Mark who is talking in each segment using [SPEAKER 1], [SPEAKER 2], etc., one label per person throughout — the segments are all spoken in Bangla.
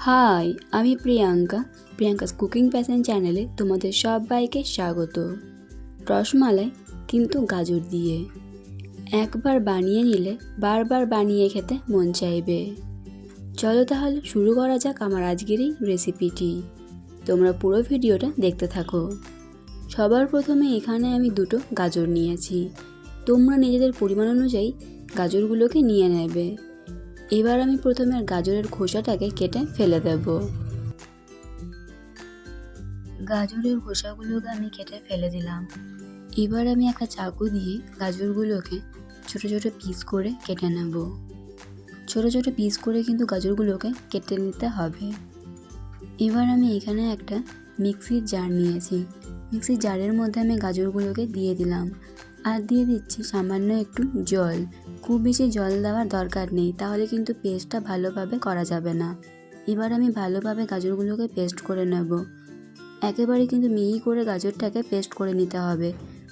[SPEAKER 1] হাই, আমি প্রিয়াঙ্কাস কুকিং প্যাশন চ্যানেলে তোমাদের সবাইকে স্বাগত। রসমালাই কিন্তু গাজর দিয়ে একবার বানিয়ে নিলে বারবার বানিয়ে খেতে মন চাইবে। চলো তাহলে শুরু করা যাক আমার আজকের এই রেসিপিটি। তোমরা পুরো ভিডিওটা দেখতে থাকো। সবার প্রথমে এখানে আমি 2টো গাজর নিয়েছি। তোমরা নিজেদের পরিমাণ অনুযায়ী গাজরগুলোকে নিয়ে নেবে। এবার আমি প্রথমে গাজরের খোসাটাকে কেটে ফেলে দেব। গাজরের খোসাগুলোকে আমি কেটে ফেলে দিলাম। এবার আমি একটা চাকু দিয়ে গাজরগুলোকে ছোট ছোট পিস করে কেটে নেব। ছোট ছোট পিস করে কিন্তু গাজরগুলোকে কেটে নিতে হবে। এবার আমি এখানে একটা মিক্সির জার নিয়েছি। মিক্সির জারের মধ্যে আমি গাজরগুলোকে দিয়ে দিলাম আর দিয়ে দিচ্ছি সামান্য একটু জল। খুব বেশি জল দেওয়ার দরকার নেই, তাহলে কিন্তু পেস্টটা ভালোভাবে করা যাবে না। এবার আমি ভালোভাবে গাজরগুলোকে পেস্ট করে নেব। একেবারে কিন্তু মিহি করে গাজরটাকে পেস্ট করে নিতে হবে,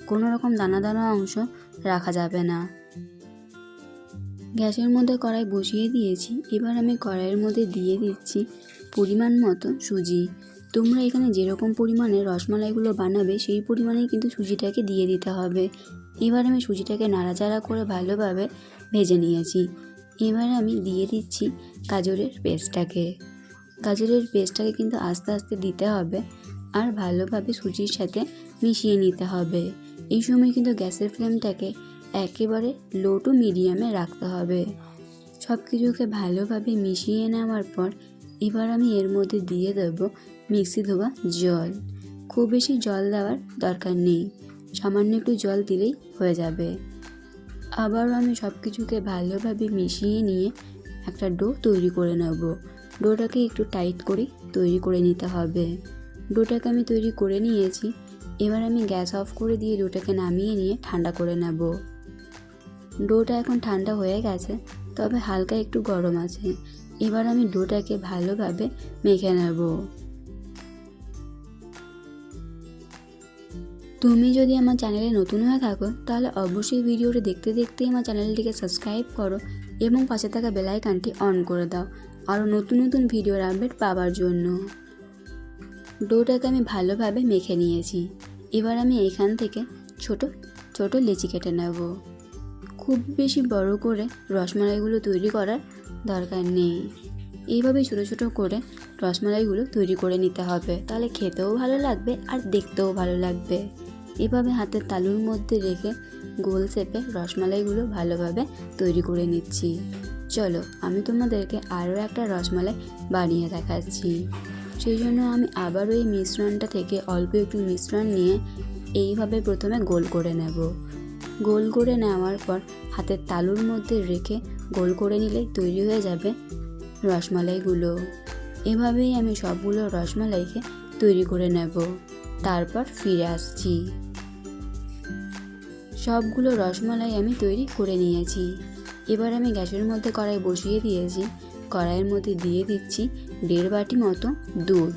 [SPEAKER 1] কোনো রকম দানা দানা অংশ রাখা যাবে না। গ্যাসের মধ্যে কড়াই বসিয়ে দিয়েছি। এবার আমি কড়াইয়ের মধ্যে দিয়ে দিচ্ছি পরিমাণ মতো সুজি। তোমরা এখানে যেরকম পরিমাণে রসমালাইগুলো বানাবে সেই পরিমাণেই কিন্তু সুজিটাকে দিয়ে দিতে হবে। এবার আমি সুজিটাকে নাড়াচাড়া করে ভালোভাবে ভেজে নিয়েছি। এবার আমি দিয়ে দিচ্ছি গাজরের পেস্টটাকে। গাজরের পেস্টটাকে কিন্তু আস্তে আস্তে দিতে হবে আর ভালোভাবে সুজির সাথে মিশিয়ে নিতে হবে। এই সময় কিন্তু গ্যাসের ফ্লেমটাকে একেবারে লো টু মিডিয়ামে রাখতে হবে। সব কিছুকে ভালোভাবে মিশিয়ে নেওয়ার পর এবার আমি এর মধ্যে দিয়ে দেব মিক্সি ধোয়া জল। খুব বেশি জল দেওয়ার দরকার নেই, সামান্য একটু জল দিলেই হয়ে যাবে। আবারও আমি সব কিছুকে ভালোভাবে মিশিয়ে নিয়ে একটা ডো তৈরি করে নেব। ডোটাকে একটু টাইট করে তৈরি করে নিতে হবে। ডোটাকে আমি তৈরি করে নিয়েছি। এবার আমি গ্যাস অফ করে দিয়ে ডোটাকে নামিয়ে নিয়ে ঠান্ডা করে নেব। ডোটা এখন ঠান্ডা হয়ে গেছে, তবে হালকা একটু গরম আছে। এবার আমি ডোটাকে ভালোভাবে মেখে নেব। তুমি যদি আমার চ্যানেলে নতুন হয়ে থাকো তাহলে অবশ্যই ভিডিওটি দেখতে দেখতেই আমার চ্যানেলটিকে সাবস্ক্রাইব করো এবং পাশে থাকা বেল আইকনটি অন করে দাও আরও নতুন নতুন ভিডিওর আপডেট পাওয়ার জন্য। ডোটাকে আমি ভালোভাবে মেখে নিয়েছি। এবার আমি এখান থেকে ছোট ছোট লেচি কেটে নেব। খুব বেশি বড় করে রসমালাইগুলো তৈরি করার দরকার নেই। এইভাবে ছোট ছোট করে রসমালাইগুলো তৈরি করে নিতে হবে, তাহলে খেতেও ভালো লাগবে আর দেখতেও ভালো লাগবে। এভাবে হাতের তালুর মধ্যে রেখে গোল শেপে রসমালাইগুলো ভালোভাবে তৈরি করে নিচ্ছি। চলো আমি তোমাদেরকে আরও একটা রসমালাই বানিয়ে দেখাচ্ছি। সেই জন্য আমি আবারও এই মিশ্রণটা থেকে অল্প একটু মিশ্রণ নিয়ে এইভাবে প্রথমে গোল করে নেব। গোল করে নেওয়ার পর হাতের তালুর মধ্যে রেখে গোল করে নিলে তৈরি হয়ে যাবে রসমালাইগুলো। এভাবেই আমি সবগুলো রসমালাইকে তৈরি করে নেব। তারপর ফিরে আসছি। সবগুলো রসমালাই আমি তৈরি করে নিয়েছি। এবার আমি গ্যাসের মধ্যে কড়াই বসিয়ে দিয়েছি। কড়াইয়ের মধ্যে দিয়ে দিচ্ছি 1.5 বাটি মতো দুধ।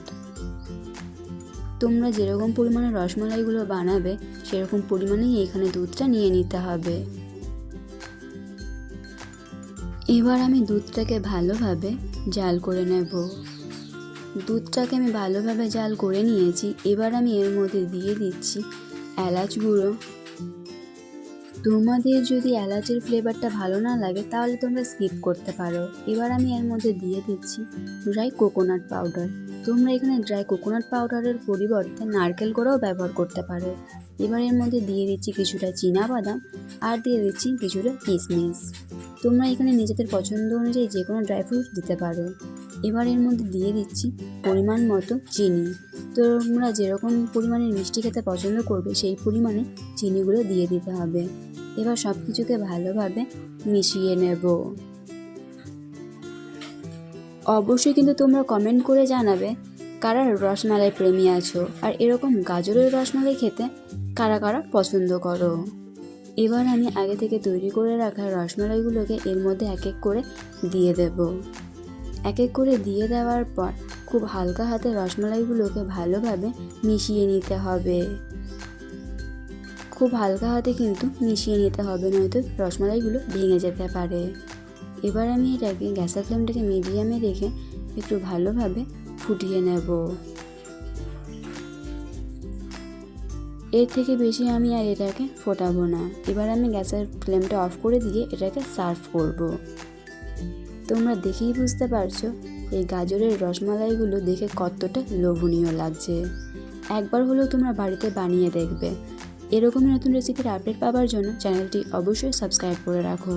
[SPEAKER 1] তোমরা যেরকম পরিমাণে রসমালাইগুলো বানাবে সেরকম পরিমাণেই এখানে দুধটা নিয়ে নিতে হবে। এবার আমি দুধটাকে ভালোভাবে জাল করে নেব। দুধটাকে আমি ভালোভাবে জাল করে নিয়েছি। এবার আমি এর মধ্যে দিয়ে দিচ্ছি এলাচ গুঁড়ো। তোমাদের যদি এলাচের ফ্লেভারটা ভালো না লাগে তাহলে তোমরা স্কিপ করতে পারো। এবার আমি এর মধ্যে দিয়ে দিচ্ছি ড্রাই কোকোনাট পাউডার। তোমরা এখানে ড্রাই কোকোনাট পাউডারের পরিবর্তে নারকেল গুঁড়োও ব্যবহার করতে পারো। এবার এর মধ্যে দিয়ে দিচ্ছি কিছুটা চীনাবাদাম আর দিয়ে দিচ্ছি কিছুটা কিশমিশ। তোমরা এখানে নিজেদের পছন্দ অনুযায়ী যে কোনো ড্রাই ফ্রুটস দিতে পারো। এবার এর মধ্যে দিয়ে দিচ্ছি পরিমাণ মতো চিনি। তোমরা যেরকম পরিমাণে মিষ্টি খেতে পছন্দ করবে সেই পরিমাণে চিনিগুলো দিয়ে দিতে হবে। এবার সব কিছুকে ভালোভাবে মিশিয়ে নেব। অবশ্যই কিন্তু তোমরা কমেন্ট করে জানাবে কারা রসমালাই প্রেমী আছো আর এরকম গাজরের রসমালাই খেতে কারা কারা পছন্দ করো। এবার আমি আগে থেকে তৈরি করে রাখা রসমালাইগুলোকে এর মধ্যে এক এক করে দিয়ে দেব। এক এক করে দিয়ে দেওয়ার পর খুব হালকা হাতে রসমালাইগুলোকে ভালোভাবে মিশিয়ে নিতে হবে। খুব হালকা হাতে কিন্তু মিশিয়ে নিতে হবে, নয়তো রসমালাইগুলো ভেঙে যেতে পারে। এবার আমি এটাকে গ্যাসের ফ্লেমটাকে মিডিয়ামে রেখে একটু ভালোভাবে ফুটিয়ে নেব। এর থেকে বেশি আমি আর এটাকে ফোটাবো না। এবার আমি গ্যাসের ফ্লেমটা অফ করে দিয়ে এটাকে সার্ভ করব। তোমরা দেখেই বুঝতে পারছো এই গাজরের রসমালাইগুলো দেখে কতটা লোভনীয় লাগছে। একবার হলেও তোমরা বাড়িতে বানিয়ে দেখবে। এরকমই নতুন রেসিপির আপডেট পাওয়ার জন্য চ্যানেলটি অবশ্যই সাবস্ক্রাইব করে রাখো।